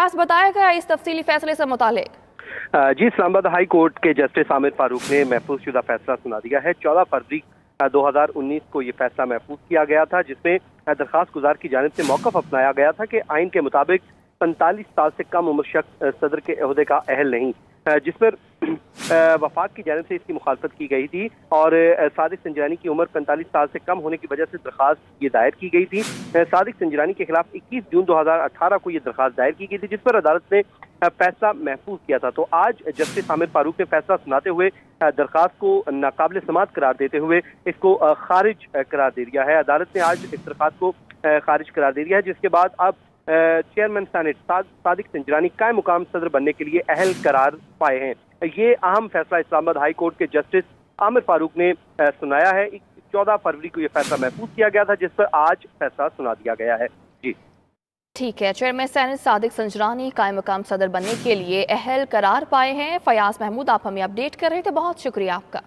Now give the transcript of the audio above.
फयाज, बताएगा इस तफसीली फैसले से मुतालिक। जी, इस्लामाबाद हाई कोर्ट के जस्टिस आमिर फारूक ने महफूज शुदा फैसला सुना दिया है। 14 फरवरी 2019 को ये फैसला महफूज किया गया था, जिसमें दरखास्त गुजार की जानिब से मौक़िफ़ अपनाया गया था कि आइन के मुताबिक 45 साल से कम उम्र शख्स सदर के ओहदे का अहल नहीं, जिस पर वफाक की जानिब से इसकी मुखालफत की गई थी और सादिक संजरानी की उम्र 45 साल से कम होने की वजह से दरखास्त ये दायर की गई थी। सादिक संजरानी के खिलाफ 21 जून 2018 को ये दरखास्त दायर की गई थी, जिस पर अदालत ने फैसला महफूज किया था। तो आज जस्टिस आमिर फारूक ने फैसला सुनाते हुए दरखास्त को नाकाबिल समात करार देते हुए इसको खारिज करार दे दिया है। अदालत ने आज इस दरखास्त को खारिज करार दे दिया है, जिसके बाद अब चेयरमैन सेनेट सादिक संजरानी कायम मुकाम सदर बनने के लिए अहल करार पाए हैं। ये अहम फैसला इस्लामाबाद हाई कोर्ट के जस्टिस आमिर फारूक ने सुनाया है। 14 फरवरी को यह फैसला महफूज किया गया था, जिस पर आज फैसला सुना दिया गया है। जी ठीक है, चेयरमैन सेनेट सादिक संजरानी कायम मुकाम सदर बनने के लिए अहल करार पाए हैं। फयाज महमूद, आप हमें अपडेट कर रहे थे, बहुत शुक्रिया आपका।